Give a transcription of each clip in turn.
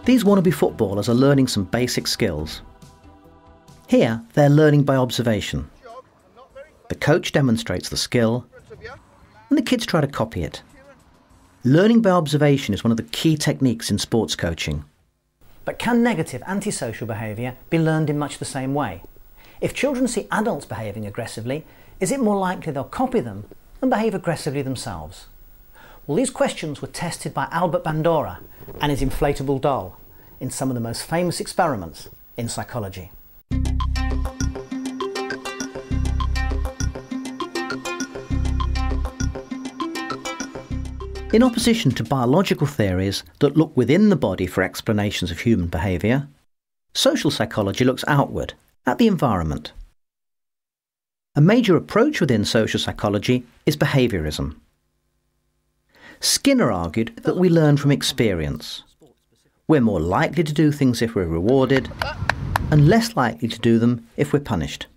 These wannabe footballers are learning some basic skills. Here, they're learning by observation. The coach demonstrates the skill, and the kids try to copy it. Learning by observation is one of the key techniques in sports coaching. But can negative antisocial behaviour be learned in much the same way? If children see adults behaving aggressively, is it more likely they'll copy them and behave aggressively themselves? Well, these questions were tested by Albert Bandura and his inflatable doll in some of the most famous experiments in psychology. In opposition to biological theories that look within the body for explanations of human behaviour, social psychology looks outward, at the environment. A major approach within social psychology is behaviourism. Skinner argued that we learn from experience. We're more likely to do things if we're rewarded, and less likely to do them if we're punished.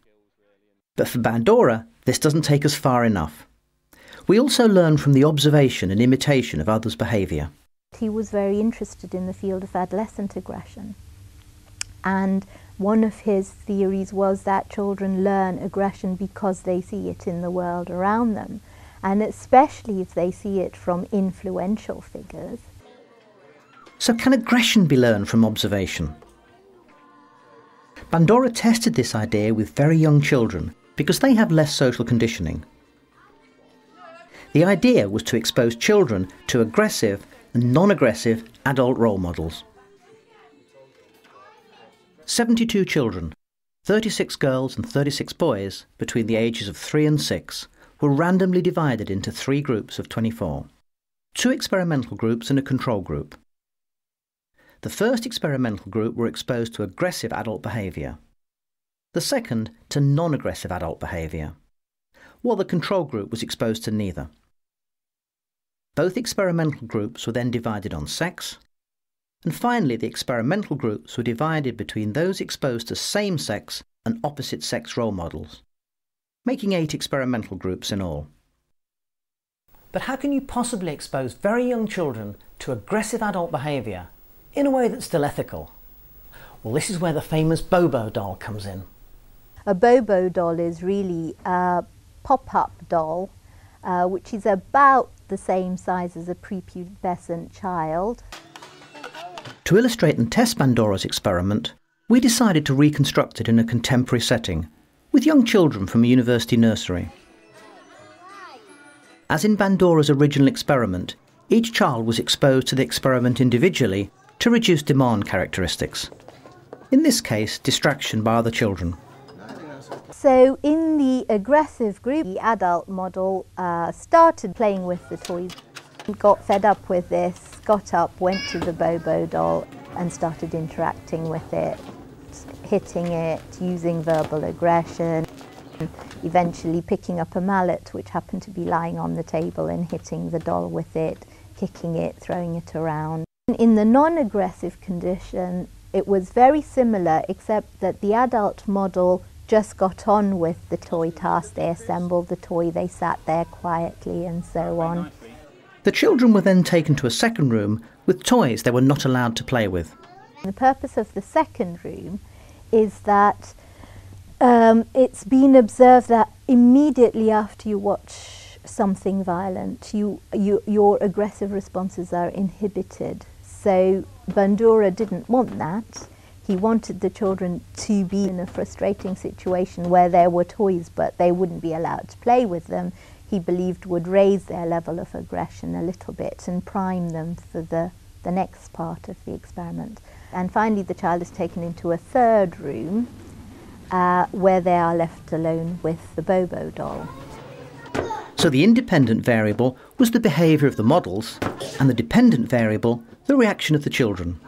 But for Bandura, this doesn't take us far enough. We also learn from the observation and imitation of others' behaviour. He was very interested in the field of adolescent aggression, and one of his theories was that children learn aggression because they see it in the world around them, and especially if they see it from influential figures. So can aggression be learned from observation? Bandura tested this idea with very young children because they have less social conditioning. The idea was to expose children to aggressive and non-aggressive adult role models. 72 children, 36 girls and 36 boys between the ages of 3 and 6 were randomly divided into 3 groups of 24, 2 experimental groups and a control group. The first experimental group were exposed to aggressive adult behaviour, the second to non-aggressive adult behaviour, while the control group was exposed to neither. Both experimental groups were then divided on sex, and finally the experimental groups were divided between those exposed to same-sex and opposite-sex role models, making 8 experimental groups in all. But how can you possibly expose very young children to aggressive adult behaviour in a way that's still ethical? Well, this is where the famous Bobo doll comes in. A Bobo doll is really a pop-up doll, which is about the same size as a prepubescent child. To illustrate and test Bandura's experiment, we decided to reconstruct it in a contemporary setting, with young children from a university nursery. As in Bandura's original experiment, each child was exposed to the experiment individually to reduce demand characteristics. In this case, distraction by other children. So in the aggressive group, the adult model started playing with the toys, got fed up with this, got up, went to the Bobo doll and started interacting with it, hitting it, using verbal aggression, eventually picking up a mallet which happened to be lying on the table and hitting the doll with it, kicking it, throwing it around. In the non-aggressive condition, it was very similar, except that the adult model just got on with the toy task. They assembled the toy, they sat there quietly and so on. The children were then taken to a second room with toys they were not allowed to play with. The purpose of the second room is that it's been observed that immediately after you watch something violent, your aggressive responses are inhibited. So Bandura didn't want that. He wanted the children to be in a frustrating situation where there were toys but they wouldn't be allowed to play with them. He believed would raise their level of aggression a little bit and prime them for the next part of the experiment. And finally the child is taken into a third room where they are left alone with the Bobo doll. So the independent variable was the behaviour of the models, and the dependent variable the reaction of the children.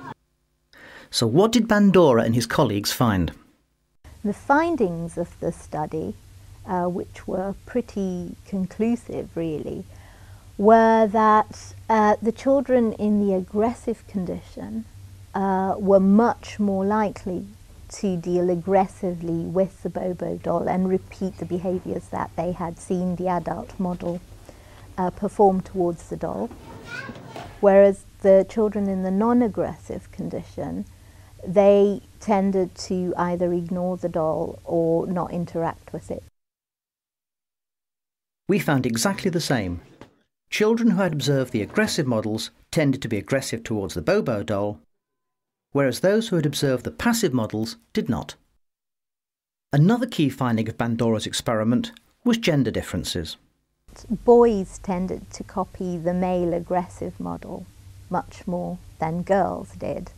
So what did Bandura and his colleagues find? The findings of the study, which were pretty conclusive really, were that the children in the aggressive condition were much more likely to deal aggressively with the Bobo doll and repeat the behaviours that they had seen the adult model perform towards the doll. Whereas the children in the non-aggressive condition, they tended to either ignore the doll or not interact with it. We found exactly the same. Children who had observed the aggressive models tended to be aggressive towards the Bobo doll, whereas those who had observed the passive models did not. Another key finding of Bandura's experiment was gender differences. Boys tended to copy the male aggressive model much more than girls did,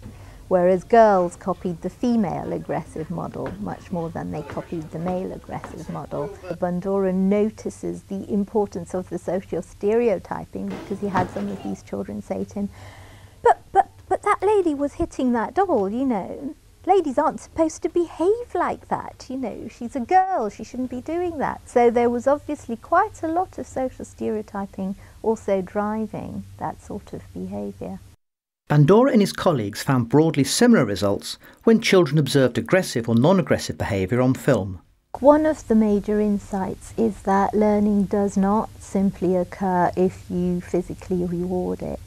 whereas girls copied the female aggressive model much more than they copied the male aggressive model. Bandura notices the importance of the social stereotyping because he had some of these children say to him, but that lady was hitting that doll, you know. Ladies aren't supposed to behave like that, you know. She's a girl, she shouldn't be doing that. So there was obviously quite a lot of social stereotyping also driving that sort of behaviour. Bandura and his colleagues found broadly similar results when children observed aggressive or non-aggressive behaviour on film. One of the major insights is that learning does not simply occur if you physically reward it.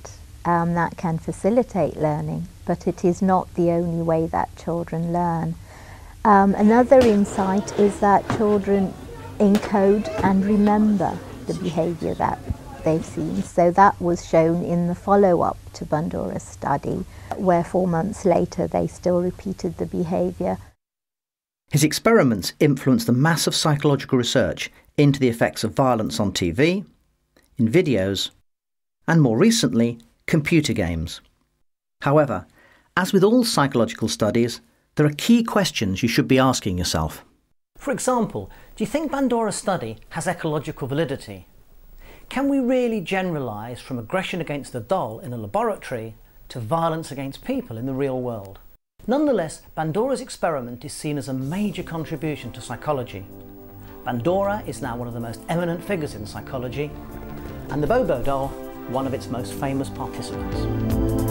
That can facilitate learning, but it is not the only way that children learn. Another insight is that children encode and remember the behaviour that they've seen. So that was shown in the follow-up to Bandura's study, where 4 months later they still repeated the behaviour. His experiments influenced the mass of psychological research into the effects of violence on TV, in videos, and more recently, computer games. However, as with all psychological studies, there are key questions you should be asking yourself. For example, do you think Bandura's study has ecological validity? Can we really generalise from aggression against the doll in a laboratory to violence against people in the real world? Nonetheless, Bandura's experiment is seen as a major contribution to psychology. Bandura is now one of the most eminent figures in psychology, and the Bobo doll one of its most famous participants.